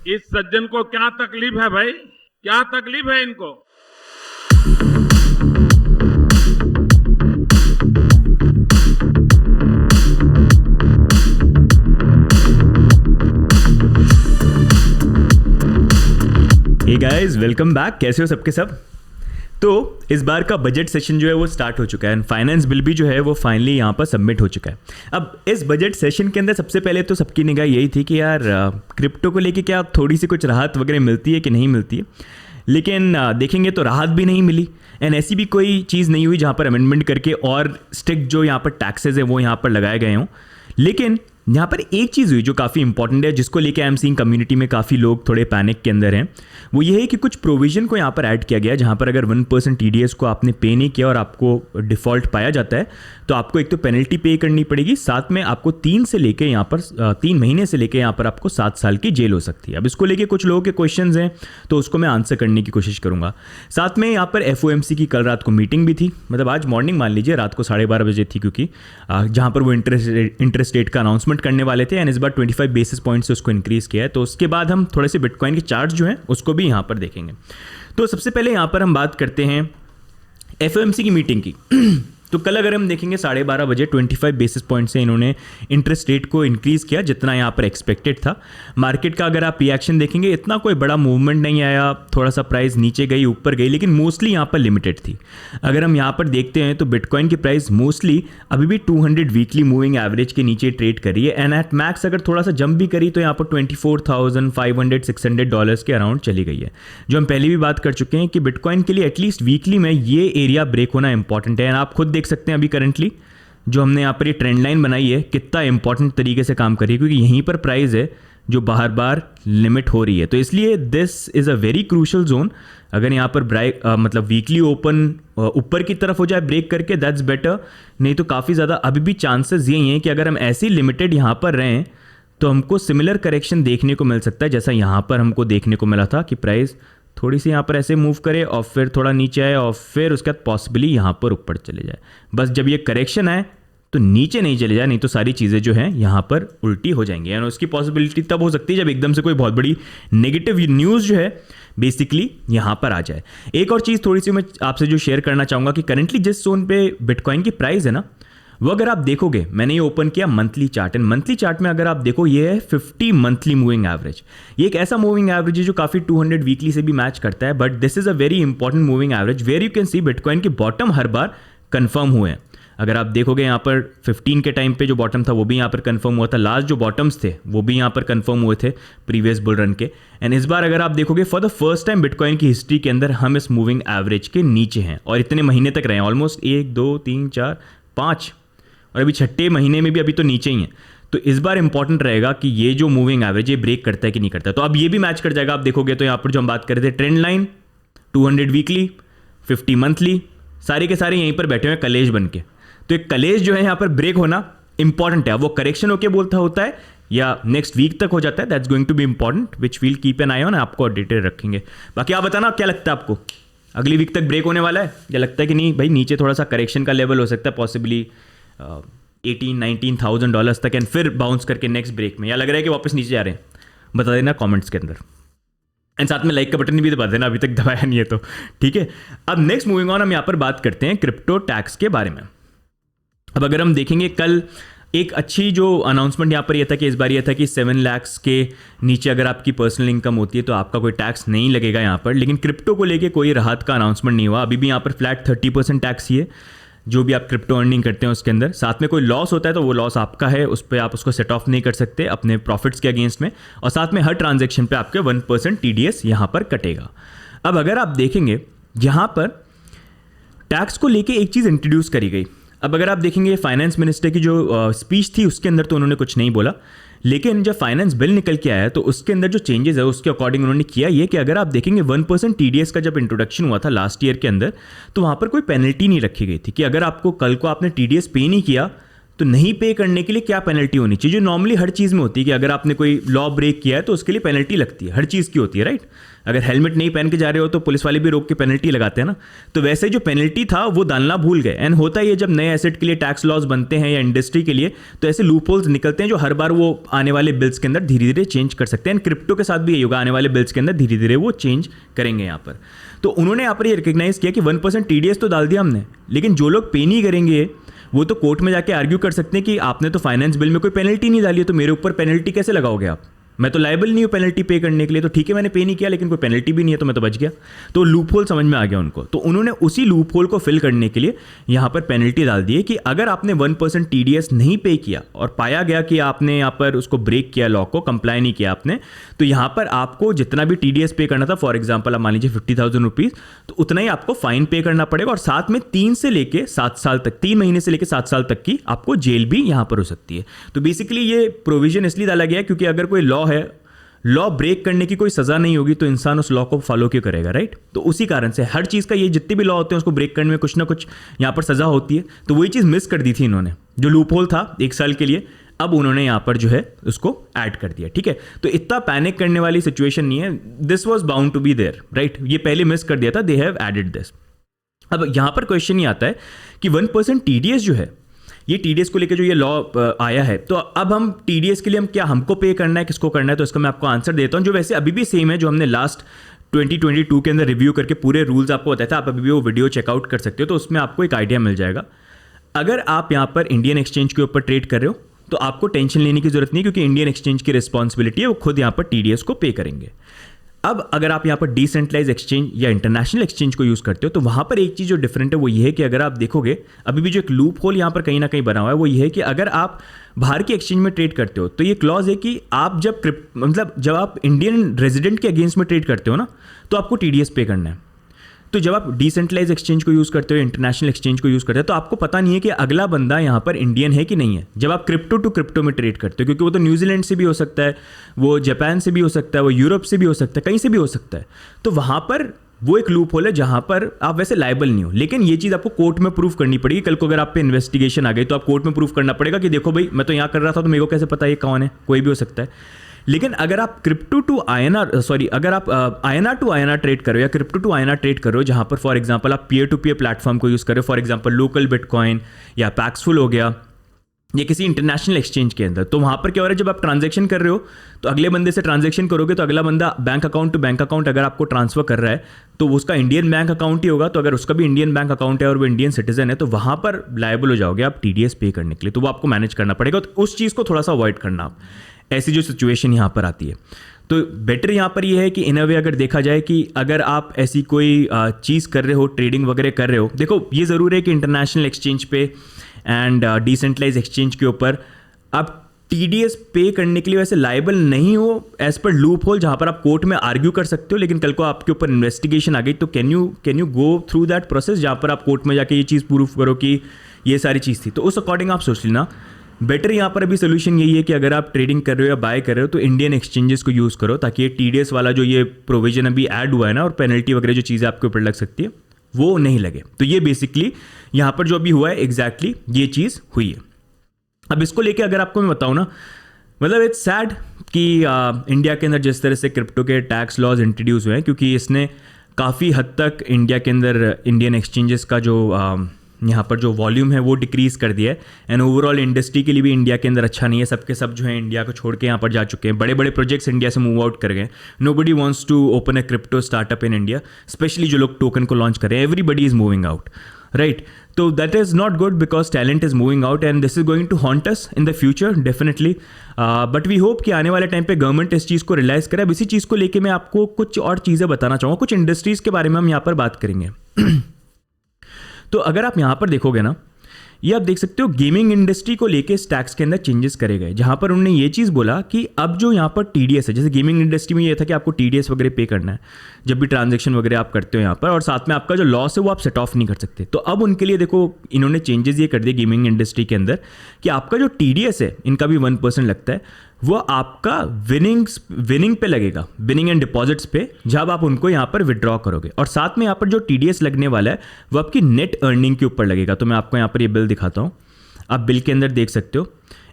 इस सज्जन को क्या तकलीफ है भाई? क्या तकलीफ है इनको? Hey guys, welcome back. कैसे हो सबके सब? तो इस बार का बजट सेशन जो है वो स्टार्ट हो चुका है एंड फाइनेंस बिल भी जो है वो फाइनली यहाँ पर सबमिट हो चुका है। अब इस बजट सेशन के अंदर सबसे पहले तो सबकी निगाह यही थी कि यार क्रिप्टो को लेके क्या थोड़ी सी कुछ राहत वगैरह मिलती है कि नहीं मिलती है। लेकिन देखेंगे तो राहत भी नहीं मिली एंड ऐसी भी कोई चीज़ नहीं हुई जहाँ पर अमेंडमेंट करके और स्ट्रिक्ट जो यहाँ पर टैक्सेस है वो यहाँ पर लगाए गए हों। लेकिन यहाँ पर एक चीज़ हुई जो काफ़ी इंपॉर्टेंट है, जिसको लेके आई एम सीइंग कम्युनिटी में काफ़ी लोग थोड़े पैनिक के अंदर हैं। वो ये है कि कुछ प्रोविजन को यहाँ पर ऐड किया गया, जहाँ पर अगर 1% TDS को आपने पे नहीं किया और आपको डिफ़ॉल्ट पाया जाता है तो आपको एक तो पेनल्टी पे करनी पड़ेगी, साथ में आपको 3 महीने से लेके यहाँ पर आपको 7 साल की जेल हो सकती है। अब इसको लेके कुछ लोगों के क्वेश्चंस हैं तो उसको मैं आंसर करने की कोशिश करूँगा। साथ में यहाँ पर FOMC की कल रात को मीटिंग भी थी, मतलब आज मॉर्निंग मान लीजिए, रात को 12:30 बजे थी, क्योंकि जहाँ पर वो इंटरेस्ट रेट का अनाउंसमेंट करने वाले थे एंड इस बार 25 बेसिस पॉइंट से उसको इंक्रीज किया है। तो उसके बाद हम थोड़े से बिटकॉइन के चार्ट जो हैं उसको भी यहाँ पर देखेंगे। तो सबसे पहले यहाँ पर हम बात करते हैं FOMC की मीटिंग की। तो कल अगर हम देखेंगे 12:30 बजे 25 बेसिस पॉइंट से इन्होंने इंटरेस्ट रेट को इंक्रीज़ किया, जितना यहाँ पर एक्सपेक्टेड था। मार्केट का अगर आप रिएक्शन देखेंगे, इतना कोई बड़ा मूवमेंट नहीं आया, थोड़ा सा प्राइस नीचे गई ऊपर गई, लेकिन मोस्टली यहाँ पर लिमिटेड थी। अगर हम यहाँ पर देखते हैं तो बिटकॉइन की प्राइस मोस्टली अभी भी 200 वीकली मूविंग एवरेज के नीचे ट्रेड कर रही है एंड एट मैक्स अगर थोड़ा सा जंप भी करी तो यहाँ पर $24,500-600 के अराउंड चली गई है। जो हम पहले भी बात कर चुके हैं कि बिटकॉइन के लिए एटलीस्ट वीकली में ये एरिया ब्रेक होना इंपॉर्टेंट है एंड आप खुद देख सकते हैं अभी करंटली जो हमने यहाँ पर ये ट्रेंड लाइन बनाई है कितना इंपॉर्टेंट तरीके से काम कर रही है, क्योंकि यहीं पर प्राइस है जो बार बार लिमिट हो रही है। तो इसलिए this is a very crucial zone. अगर यहाँ पर ब्रेक मतलब वीकली ओपन ऊपर की तरफ हो जाए ब्रेक करके, दैट्स बेटर। नहीं तो काफ़ी ज़्यादा अभी भी चांसेस यही हैं कि अगर हम ऐसे लिमिटेड यहाँ पर रहें तो हमको सिमिलर करेक्शन देखने को मिल सकता है, जैसा यहाँ पर हमको देखने को मिला था कि प्राइस थोड़ी सी यहाँ पर ऐसे मूव करे और फिर थोड़ा नीचे आए और फिर उसके बाद पॉसिबली यहाँ पर ऊपर चले जाए। बस जब ये करेक्शन आए तो नीचे नहीं चले जाए, नहीं तो सारी चीज़ें जो हैं यहाँ पर उल्टी हो जाएंगी। यानी उसकी पॉसिबिलिटी तब हो सकती है जब एकदम से कोई बहुत बड़ी नेगेटिव न्यूज़ जो है बेसिकली यहाँ पर आ जाए। एक और चीज़ थोड़ी सी मैं आपसे जो शेयर करना चाहूँगा कि करेंटली जिस जोन पे बिटकॉइन की प्राइस है ना, वो अगर आप देखोगे, मैंने ये ओपन किया monthly chart and monthly chart में अगर आप देखो ये है 50 मंथली मूविंग एवरेज। ये एक ऐसा मूविंग एवरेज है जो काफ़ी 200 वीकली से भी मैच करता है, but this is a very important moving average where you can see bitcoin के बॉटम हर बार कंफर्म हुए हैं। अगर आप देखोगे यहाँ पर 15 के टाइम पे जो बॉटम था वो भी यहाँ पर कंफर्म हुआ था, लास्ट जो बॉटम्स थे वो भी यहाँ पर कंफर्म हुए थे प्रीवियस बुल रन के। एंड इस बार अगर आप देखोगे for the first time bitcoin की हिस्ट्री के अंदर हम इस मूविंग एवरेज के नीचे हैं और इतने महीने तक रहे हैं, ऑलमोस्ट 1 2 3 4 5 और अभी 6ठे महीने में भी अभी तो नीचे ही है। तो इस बार इंपॉर्टेंट रहेगा कि ये जो मूविंग एवरेज ये ब्रेक करता है कि नहीं करता है। तो अब ये भी मैच कर जाएगा। आप देखोगे तो यहाँ पर जो हम बात कर रहे थे ट्रेंड लाइन 200 वीकली 50 मंथली सारे के सारे यहीं पर बैठे हुए हैं कलेश बन के। तो एक कलेश जो है यहाँ पर ब्रेक होना इंपॉर्टेंट है। वो करेक्शन होके बोलता होता है या नेक्स्ट वीक तक हो जाता है, that's going to be important which will keep an eye on, आपको अपडेटेड रखेंगे। बाकी आप बताना क्या लगता है आपको, अगली वीक तक ब्रेक होने वाला है या लगता है कि नहीं भाई नीचे थोड़ा सा करेक्शन का लेवल हो सकता है पॉसिबली $18,000-19,000 तक एंड फिर बाउंस करके नेक्स्ट ब्रेक में, या लग रहा है कि वापस नीचे जा रहे हैं? बता देना कमेंट्स के अंदर एंड साथ में लाइक का बटन भी दबा देना, अभी तक दबाया नहीं है तो ठीक है। अब नेक्स्ट मूविंग ऑन हम यहाँ पर बात करते हैं क्रिप्टो टैक्स के बारे में। अब अगर हम देखेंगे कल एक अच्छी जो अनाउंसमेंट यहाँ पर यह था कि इस बार यह था कि 7 लाख के नीचे अगर आपकी पर्सनल इनकम होती है तो आपका कोई टैक्स नहीं लगेगा यहाँ पर। लेकिन क्रिप्टो को लेके कोई राहत का अनाउंसमेंट नहीं हुआ, अभी भी यहाँ पर फ्लैट 30% टैक्स ही है जो भी आप क्रिप्टो अर्निंग करते हैं उसके अंदर। साथ में कोई लॉस होता है तो वो लॉस आपका है, उस पर आप उसको सेट ऑफ नहीं कर सकते अपने प्रॉफिट्स के अगेंस्ट में, और साथ में हर ट्रांजैक्शन पे आपके 1% TDS यहाँ पर कटेगा। अब अगर आप देखेंगे यहाँ पर टैक्स को लेके एक चीज़ इंट्रोड्यूस करी गई। अब अगर आप देखेंगे फाइनेंस मिनिस्टर की जो स्पीच थी उसके अंदर तो उन्होंने कुछ नहीं बोला, लेकिन जब फाइनेंस बिल निकल के आया तो उसके अंदर जो चेंजेस है उसके अकॉर्डिंग उन्होंने किया ये कि अगर आप देखेंगे 1% TDS का जब इंट्रोडक्शन हुआ था लास्ट ईयर के अंदर तो वहाँ पर कोई पेनल्टी नहीं रखी गई थी कि अगर आपको कल को आपने TDS पे नहीं किया तो नहीं पे करने के लिए क्या पेनल्टी होनी चाहिए, जो नॉर्मली हर चीज़ में होती है कि अगर आपने कोई लॉ ब्रेक किया है तो उसके लिए पेनल्टी लगती है, हर चीज़ की होती है, राइट। अगर हेलमेट नहीं पहन के जा रहे हो तो पुलिस वाले भी रोक के पेनल्टी लगाते हैं ना। तो वैसे ही जो पेनल्टी था वो डालना भूल गए। एंड होता ही है जब नए एसेट के लिए टैक्स लॉज बनते हैं या इंडस्ट्री के लिए, तो ऐसे लूप होल्स निकलते हैं जो हर बार वो आने वाले बिल्स के अंदर धीरे धीरे चेंज कर सकते हैं। एंड क्रिप्टो के साथ भी यही होगा, आने वाले बिल्स के अंदर धीरे धीरे वो चेंज करेंगे यहाँ पर। तो उन्होंने यहाँ पर ये रिकग्नाइज किया कि 1% TDS तो डाल दिया हमने, लेकिन जो लोग पे नहीं करेंगे वो तो कोर्ट में जाके आर्ग्यू कर सकते हैं कि आपने तो फाइनेंस बिल में कोई पेनल्टी नहीं डाली है, तो मेरे ऊपर पेनल्टी कैसे लगाओगे आप, मैं तो लायबल नहीं हूँ पेनल्टी पे करने के लिए। तो ठीक है मैंने पे नहीं किया, लेकिन कोई पेनल्टी भी नहीं है तो मैं तो बच गया। तो लूप होल समझ में आ गया उनको। तो उन्होंने उसी लूप होल को फिल करने के लिए यहाँ पर पेनल्टी डाल दी है कि अगर आपने 1% TDS नहीं पे किया और पाया गया कि आपने यहाँ पर उसको ब्रेक किया, लॉ को कंप्लाई नहीं किया आपने, तो यहाँ पर आपको जितना भी TDS पे करना था, फॉर एग्जाम्पल आप मान लीजिए 50,000 रुपीज़, तो उतना ही आपको फाइन पे करना पड़ेगा। और साथ में 3 से लेके 7 साल तक, 3 महीने से लेके 7 साल तक की आपको जेल भी यहाँ पर हो सकती है। तो बेसिकली ये प्रोविजन इसलिए डाला गया है क्योंकि अगर कोई लॉ है, लॉ ब्रेक करने की कोई सज़ा नहीं होगी तो इंसान उस लॉ को फॉलो क्यों करेगा, राइट। तो उसी कारण से हर चीज़ का, ये जितने भी लॉ होते हैं उसको ब्रेक करने में कुछ ना कुछ यहाँ पर सज़ा होती है। तो वही चीज़ मिस कर दी थी इन्होंने, जो लूप होल था 1 साल के लिए, अब उन्होंने यहाँ पर जो है उसको ऐड कर दिया, ठीक है। तो इतना पैनिक करने वाली सिचुएशन नहीं है, this was bound to be there, right. ये पहले मिस कर दिया था, दे हैव एडेड दिस। अब यहाँ पर क्वेश्चन ये आता है कि 1% TDS जो है, ये TDS को लेकर जो ये लॉ आया है, तो अब हम TDS के लिए हम क्या, हमको पे करना है, किसको करना है, तो इसका मैं आपको आंसर देता हूँ, जो वैसे अभी भी सेम है जो हमने लास्ट 2022 के अंदर रिव्यू करके पूरे रूल्स आपको बताया था। आप अभी भी वो वीडियो चेकआउट कर सकते हो, तो उसमें आपको एक आइडिया मिल जाएगा। अगर आप यहाँ पर इंडियन एक्सचेंज के ऊपर ट्रेड कर रहे हो तो आपको टेंशन लेने की जरूरत नहीं, क्योंकि इंडियन एक्सचेंज की रिस्पॉन्सिबिलिटी है, वो खुद यहाँ पर TDS को पे करेंगे। अब अगर आप यहाँ पर डिसेंट्रलाइज एक्सचेंज या इंटरनेशनल एक्सचेंज को यूज़ करते हो तो वहाँ पर एक चीज़ जो डिफरेंट है वो ये है कि अगर आप देखोगे अभी भी जो एक लूप होल यहाँ पर कहीं ना कहीं बना हुआ है वो ये है कि अगर आप बाहर के एक्सचेंज में ट्रेड करते हो तो ये क्लॉज है कि आप जब आप इंडियन रेजिडेंट के अगेंस्ट में ट्रेड करते हो ना, तो आपको TDS पे करना है। तो जब आप डिसेंट्रलाइज एक्सचेंज को यूज़ करते हो, इंटरनेशनल एक्सचेंज को यूज़ करते हो, तो आपको पता नहीं है कि अगला बंदा यहाँ पर इंडियन है कि नहीं है। जब आप क्रिप्टो टू क्रिप्टो में ट्रेड करते हो, क्योंकि वो तो न्यूजीलैंड से भी हो सकता है, वो जापान से भी हो सकता है, वो यूरोप से भी हो सकता है, कहीं से भी हो सकता है। तो वहाँ पर वो एक लूप होल है जहाँ पर आप वैसे लायबल नहीं हो, लेकिन ये चीज़ आपको कोर्ट में प्रूफ करनी पड़ेगी। कल को अगर आप पे इन्वेस्टिगेशन आ गई तो आप कोर्ट में प्रूफ करना पड़ेगा कि देखो भाई मैं तो यहाँ कर रहा था तो मेरे को कैसे पता ये कौन है, कोई भी हो सकता है। लेकिन अगर आप क्रिप्टो टू INR अगर आप INR टू INR ट्रेड करो या क्रिप्टो टू INR ट्रेड करो, जहाँ पर फॉर एग्जांपल आप पीयर टू पीयर प्लेटफॉर्म को यूज़ करो, फॉर एग्जांपल लोकल बिटकॉइन या पैक्सफुल हो गया, या किसी इंटरनेशनल एक्सचेंज के अंदर, तो वहाँ पर क्या हो रहा है, जब आप ट्रांजैक्शन कर रहे हो तो अगले बंदे से ट्रांजैक्शन करोगे तो अगला बंदा bank account to bank account अगर आपको ट्रांसफर कर रहा है तो उसका इंडियन बैंक अकाउंट ही होगा। तो अगर उसका भी इंडियन बैंक अकाउंट है और वो इंडियन सिटीजन है तो वहाँ पर लायबल हो जाओगे आप TDS पे करने के लिए, तो वो आपको मैनेज करना पड़ेगा। तो उस चीज़ को थोड़ा सा अवॉइड करना आप, ऐसी जो सिचुएशन यहाँ पर आती है। तो बेटर यहाँ पर ये है कि इन अ वे अगर देखा जाए कि अगर आप ऐसी कोई चीज़ कर रहे हो, ट्रेडिंग वगैरह कर रहे हो, देखो ये ज़रूर है कि इंटरनेशनल एक्सचेंज पे एंड डिसेंट्रलाइज एक्सचेंज के ऊपर आप TDS पे करने के लिए वैसे लायबल नहीं हो एज पर लूप होल, जहाँ पर आप कोर्ट में आर्ग्यू कर सकते हो। लेकिन कल को आपके ऊपर इन्वेस्टिगेशन आ गई तो can you go through that process, जहाँ पर आप कोर्ट में जाके ये चीज़ प्रूफ करो कि ये सारी चीज़ थी। तो उस अकॉर्डिंग आप सोच लेना। बेटर यहाँ पर अभी सोल्यूशन यही है कि अगर आप ट्रेडिंग कर रहे हो या बाय कर रहे हो तो इंडियन एक्सचेंजेस को यूज़ करो, ताकि ये TDS वाला जो ये प्रोविजन अभी ऐड हुआ है ना, और पेनल्टी वगैरह जो चीज़ें आपके ऊपर लग सकती है वो नहीं लगे। तो ये बेसिकली यहाँ पर जो अभी हुआ है एग्जैक्टली ये चीज़ हुई है। अब इसको लेके अगर आपको मैं बताऊँ ना, मतलब इट्स सैड कि इंडिया के अंदर जिस तरह से क्रिप्टो के टैक्स लॉज इंट्रोड्यूस हुए हैं, क्योंकि इसने काफ़ी हद तक इंडिया के अंदर इंडियन एक्सचेंजेस का जो यहाँ पर जो वॉल्यूम है वो डिक्रीज़ कर दिया है। एंड ओवरऑल इंडस्ट्री के लिए भी इंडिया के अंदर अच्छा नहीं है। सबके सब जो है इंडिया को छोड़ के यहाँ पर जा चुके हैं, बड़े बड़े प्रोजेक्ट्स इंडिया से मूव आउट कर गए। Nobody wants to open a crypto startup in India, specially जो लोग टोकन को लॉन्च कर रहे हैं, everybody is moving out, right. तो that is not good because talent is moving out and this is going to haunt us in the future definitely. But we hope कि आने वाले टाइम पे government इस चीज़ को रियलाइज करे। अब इसी चीज़ को लेके मैं आपको कुछ और चीज़ें बताना चाहूँगा, कुछ इंडस्ट्रीज़ के बारे में हम यहाँ पर बात करेंगे। तो अगर आप यहाँ पर देखोगे ना, ये आप देख सकते हो गेमिंग इंडस्ट्री को लेके इस टैक्स के अंदर चेंजेस करे गए, जहाँ पर उन्होंने ये चीज़ बोला कि अब जो यहाँ पर TDS है, जैसे गेमिंग इंडस्ट्री में ये था कि आपको TDS वगैरह पे करना है जब भी ट्रांजैक्शन वगैरह आप करते हो यहाँ पर, और साथ में आपका जो लॉस है वो आप सेट ऑफ नहीं कर सकते। तो अब उनके लिए देखो इन्होंने चेंजेस ये कर दिए गेमिंग इंडस्ट्री के अंदर कि आपका जो TDS है, इनका भी 1% लगता है, वो आपका विनिंग पे लगेगा, विनिंग एंड डिपॉजिट्स पे, जब आप उनको यहाँ पर विड्रॉ करोगे। और साथ में यहाँ पर जो TDS लगने वाला है वो आपकी नेट अर्निंग के ऊपर लगेगा। तो मैं आपको यहाँ पर ये बिल दिखाता हूँ। आप बिल के अंदर देख सकते हो,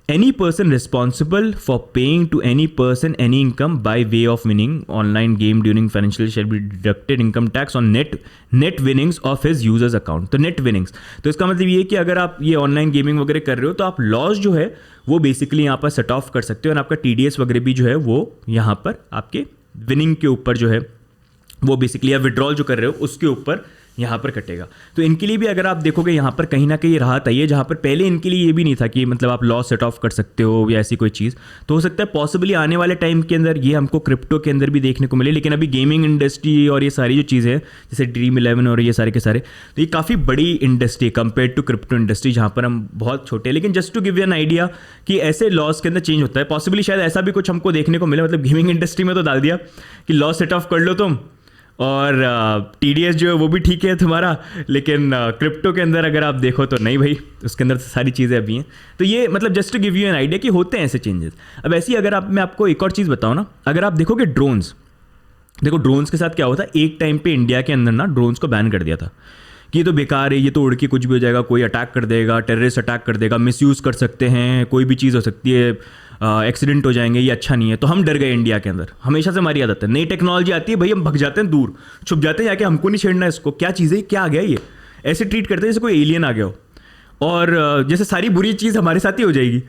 any person responsible for paying to any person any income by way of winning online game during financial shall be deducted income tax on net winnings of his users account. तो net winnings, तो इसका मतलब ये है कि अगर आप ये ऑनलाइन गेमिंग वगैरह कर रहे हो तो आप लॉस जो है वो बेसिकली यहाँ पर सेट ऑफ कर सकते हो, और आपका TDS वगैरह भी जो है वो यहाँ पर आपके विनिंग के ऊपर जो है वो बेसिकली आप विड्रॉल जो कर रहे हो उसके ऊपर यहाँ पर कटेगा। तो इनके लिए भी अगर आप देखोगे यहाँ पर कहीं ना कहीं राहत आई है, जहाँ पर पहले इनके लिए ये भी नहीं था कि मतलब आप लॉस सेट ऑफ कर सकते हो या ऐसी कोई चीज़। तो हो सकता है पॉसिबली आने वाले टाइम के अंदर ये हमको क्रिप्टो के अंदर भी देखने को मिले, लेकिन अभी गेमिंग इंडस्ट्री और ये सारी जो चीज़ें हैं जैसे Dream11 और ये सारे के सारे, तो ये काफ़ी बड़ी industry compare to crypto industry जहाँ पर हम बहुत छोटे हैं। लेकिन just to give you an idea कि ऐसे लॉस के अंदर चेंज होता है, पॉसिबली शायद ऐसा भी कुछ हमको देखने को मिले। मतलब गेमिंग इंडस्ट्री में तो डाल दिया कि लॉस सेट ऑफ कर लो तुम, और TDS जो है वो भी ठीक है तुम्हारा, लेकिन क्रिप्टो के अंदर अगर आप देखो तो नहीं भाई, उसके अंदर सारी चीज़ें अभी हैं। तो ये मतलब just to give you an idea कि होते हैं ऐसे चेंजेस। अब ऐसी अगर मैं आपको एक और चीज़ बताऊँ ना, अगर आप देखोगे ड्रोन्स, देखो ड्रोन्स के साथ क्या होता है, एक टाइम पे इंडिया के अंदर ना ड्रोन्स को बैन कर दिया था कि ये तो बेकार है, ये तो उड़ के कुछ भी हो जाएगा, कोई अटैक कर देगा, टेररिस्ट अटैक कर देगा, मिसयूज़ कर सकते हैं, कोई भी चीज़ हो सकती है, एक्सीडेंट हो जाएंगे, ये अच्छा नहीं है। तो हम डर गए इंडिया के अंदर, हमेशा से हमारी आदत है, नई टेक्नोलॉजी आती है भाई हम भग जाते हैं, दूर छुप जाते हैं जाके, हमको नहीं छेड़ना इसको, क्या चीज़ है, क्या आ गया ये, ऐसे ट्रीट करते हैं जैसे कोई एलियन आ गया हो, और जैसे सारी बुरी चीज़ हमारे साथ ही हो जाएगी।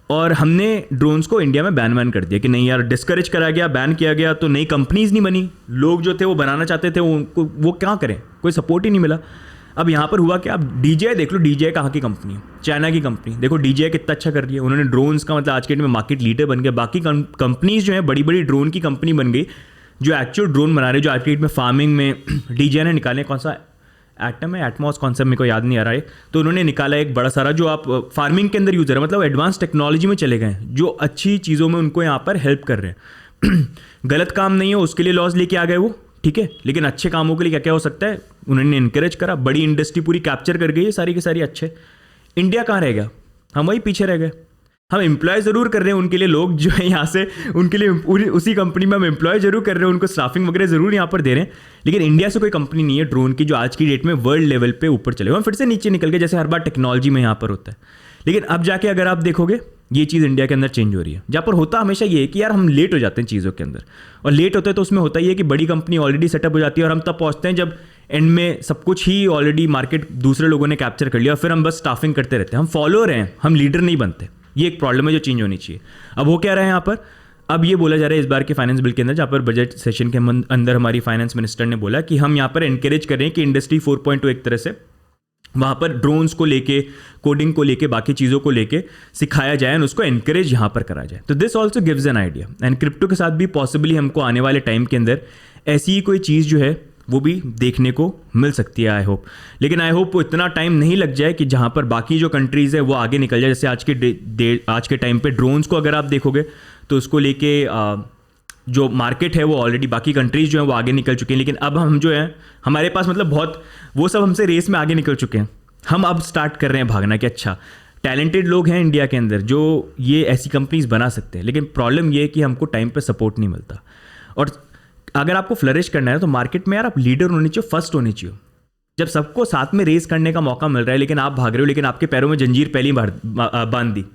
और हमने ड्रोन्स को इंडिया में बैन कर दिया कि नहीं यार, डिस्करेज करा गया, बैन किया गया, तो नई कंपनीज नहीं बनी, लोग जो थे वो बनाना चाहते थे, उनको वो क्या करें, कोई सपोर्ट ही नहीं मिला। अब यहाँ पर हुआ क्या, आप DJI देख लो, DJI कहाँ की कंपनी है, चाइना की कंपनी, देखो DJI कितना अच्छा कर रही है, उन्होंने ड्रोन्स का मतलब आज के डेट में मार्केट लीडर बन गए। बाकी कंपनीज जो है बड़ी बड़ी ड्रोन की कंपनी बन गई जो एक्चुअल ड्रोन बना रहे, जो आज के डेट में फार्मिंग में DJI ने निकाले, कौन सा एटम है, एटमॉस कॉन्सेप्ट मेरे को याद नहीं आ रहा है, तो उन्होंने निकाला एक बड़ा सारा जो आप फार्मिंग के अंदर यूज़र है, मतलब एडवांस टेक्नोलॉजी में चले गए, जो अच्छी चीज़ों में उनको यहाँ पर हेल्प कर रहे हैं। गलत काम नहीं हो उसके लिए लॉस लेके आ गए वो, ठीक है, लेकिन अच्छे कामों के लिए क्या क्या हो सकता है, उन्होंने इनकरेज करा, बड़ी इंडस्ट्री पूरी कैप्चर कर गई है सारी की सारी। अच्छे इंडिया कहाँ रह गया, हम वही पीछे रह गए। हम एम्प्लॉय ज़रूर कर रहे हैं उनके लिए, लोग जो है यहाँ से उनके लिए उसी कंपनी में हम एम्प्लॉय जरूर कर रहे हैं, उनको स्टाफिंग वगैरह ज़रूर यहाँ पर दे रहे हैं, लेकिन इंडिया से कोई कंपनी नहीं है ड्रोन की जो आज की डेट में वर्ल्ड लेवल पे ऊपर चले। हम फिर से नीचे निकल गए, जैसे हर बार टेक्नोलॉजी में यहाँ पर होता है। लेकिन अब जाके अगर आप देखोगे ये चीज़ इंडिया के अंदर चेंज हो रही है, जहाँ पर होता हमेशा ये है कि यार हम लेट हो जाते हैं चीज़ों के अंदर, और लेट होते हैं तो उसमें होता ही है कि बड़ी कंपनी ऑलरेडी सेटअप हो जाती है, और हम तब पहुँचते हैं जब एंड में सब कुछ ही ऑलरेडी मार्केट दूसरे लोगों ने कैप्चर कर लिया, और फिर हम बस स्टाफिंग करते रहते हैं, हम फॉलोअर हैं, हम लीडर नहीं बनते। ये एक प्रॉब्लम है जो चेंज होनी चाहिए। अब हो क्या रहा है यहाँ पर, अब ये बोला जा रहा है इस बार के फाइनेंस बिल के अंदर, जहाँ पर बजट सेशन के अंदर हमारी फाइनेंस मिनिस्टर ने बोला कि हम यहाँ पर एनकरेज कर रहे हैं कि इंडस्ट्री 4.2 एक तरह से वहाँ पर ड्रोन्स को लेके, कोडिंग को लेके, बाकी चीज़ों को लेके सिखाया जाए और उसको एनकरेज यहाँ पर करा जाए। तो this also gives an idea, and crypto के साथ भी पॉसिबली हमको आने वाले टाइम के अंदर ऐसी ही कोई चीज़ जो है वो भी देखने को मिल सकती है, आई होप। लेकिन आई होप वो इतना टाइम नहीं लग जाए कि जहाँ पर बाकी जो कंट्रीज़ है वो आगे निकल जाए। जैसे आज के टाइम पे ड्रोन्स को अगर आप देखोगे तो उसको लेके जो मार्केट है वो ऑलरेडी बाकी कंट्रीज़ जो है वो आगे निकल चुके हैं, लेकिन अब हम जो है हमारे पास मतलब बहुत वो सब हमसे रेस में आगे निकल चुके हैं। हम अब स्टार्ट कर रहे हैं भागना कि अच्छा टैलेंटेड लोग हैं इंडिया के अंदर जो ये ऐसी कंपनीज बना सकते हैं, लेकिन प्रॉब्लम ये है कि हमको टाइम पे सपोर्ट नहीं मिलता। और अगर आपको फ्लरिश करना है तो मार्केट में यार आप लीडर होने चाहिए, फर्स्ट होने चाहिए। जब सबको साथ में रेस करने का मौका मिल रहा है लेकिन आप भाग रहे हो, लेकिन आपके पैरों में जंजीर पहले ही बांध दी,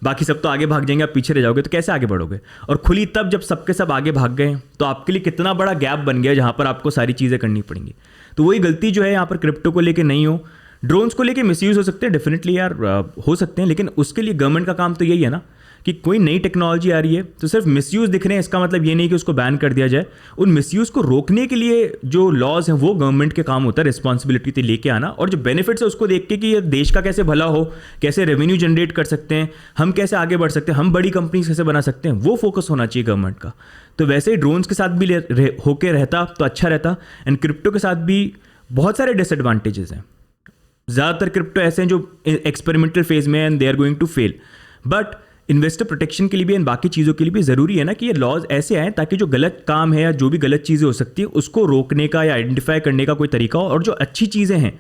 बाकी सब तो आगे भाग जाएंगे, आप पीछे रह जाओगे, तो कैसे आगे बढ़ोगे। और खुली तब जब सबके सब आगे भाग गए तो आपके लिए कितना बड़ा गैप बन गया जहाँ पर आपको सारी चीज़ें करनी पड़ेंगी। तो वही गलती जो है यहाँ पर क्रिप्टो को लेके नहीं हो। ड्रोन्स को लेके मिसयूज़ हो सकते हैं, डेफिनेटली यार हो सकते हैं, लेकिन उसके लिए गवर्नमेंट का काम तो यही है ना कि कोई नई टेक्नोलॉजी आ रही है तो सिर्फ मिसयूज़ दिख रहे हैं, इसका मतलब ये नहीं कि उसको बैन कर दिया जाए। उन मिसयूज़ को रोकने के लिए जो लॉज हैं वो गवर्नमेंट के काम होता है, रिस्पॉन्सिबिलिटी तो लेके आना, और जो बेनिफिट्स है उसको देख के कि ये देश का कैसे भला हो, कैसे रेवेन्यू जनरेट कर सकते हैं, हम कैसे आगे बढ़ सकते हैं, हम बड़ी कंपनीज कैसे बना सकते हैं, वो फोकस होना चाहिए गवर्नमेंट का। तो वैसे ही ड्रोन्स के साथ भी होके रहता तो अच्छा रहता। एंड क्रिप्टो के साथ भी बहुत सारे डिसएडवांटेजेस हैं। ज़्यादातर क्रिप्टो ऐसे हैं जो एक्सपेरिमेंटल फेज में and they are going to fail, but investor protection के लिए भी एंड बाकी चीज़ों के लिए भी ज़रूरी है ना कि ये लॉज ऐसे आए ताकि जो गलत काम है या जो भी गलत चीज़ें हो सकती है उसको रोकने का या आइडेंटिफाई करने का कोई तरीका हो, और जो अच्छी चीज़ें हैं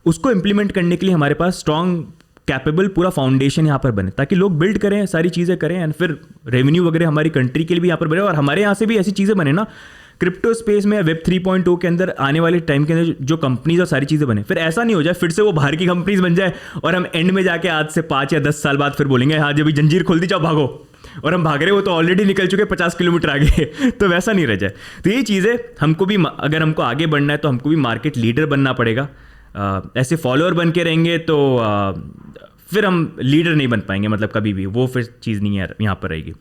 उसको इम्प्लीमेंट करने के लिए हमारे पास स्ट्रॉन्ग कैपेबल पूरा फाउंडेशन यहाँ पर बने, ताकि लोग बिल्ड करें, सारी चीज़ें करें, एंड फिर रेवेन्यू वगैरह हमारी कंट्री के लिए भी यहाँ पर बने, और हमारे यहाँ से भी ऐसी चीज़ें बने ना क्रिप्टो स्पेस में वेब 3.0 के अंदर आने वाले टाइम के अंदर जो कंपनीज और सारी चीज़ें बने, फिर ऐसा नहीं हो जाए फिर से वो बाहर की कंपनीज बन जाए और हम एंड में जाके आज से 5 या 10 साल बाद फिर बोलेंगे हाँ जब जंजीर खोल दी जाओ भागो, और हम भाग रहे हो तो ऑलरेडी निकल चुके 50 किलोमीटर आगे तो वैसा नहीं रह जाए। तो ये चीज़ें हमको भी, अगर हमको आगे बढ़ना है तो हमको भी मार्केट लीडर बनना पड़ेगा। ऐसे फॉलोअर बन के रहेंगे तो फिर हम लीडर नहीं बन पाएंगे, मतलब कभी भी वो फिर चीज़ नहीं है यहाँ पर रहेगी।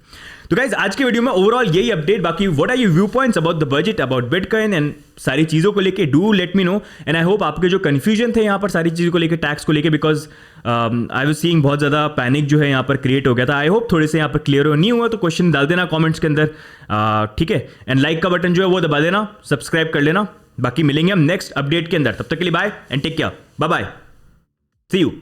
तो गाइज आज के वीडियो में ओवरऑल यही अपडेट, बाकी what are your view points about the budget, about bitcoin and सारी चीज़ों को लेके do let me know. And I hope आपके जो कन्फ्यूजन थे यहाँ पर सारी चीज़ों को लेके, टैक्स को लेके, बिकॉज आई वाज सीइंग बहुत ज़्यादा पैनिक जो है यहाँ पर क्रिएट हो गया था। आई होप थोड़े से यहाँ पर क्लियर हो, नहीं हुआ तो क्वेश्चन डाल देना कॉमेंट्स के अंदर, ठीक है। एंड लाइक का बटन जो है वो दबा देना, सब्सक्राइब कर लेना। बाकी मिलेंगे हम नेक्स्ट अपडेट के अंदर, तब तक के लिए bye and take care, bye bye, see you.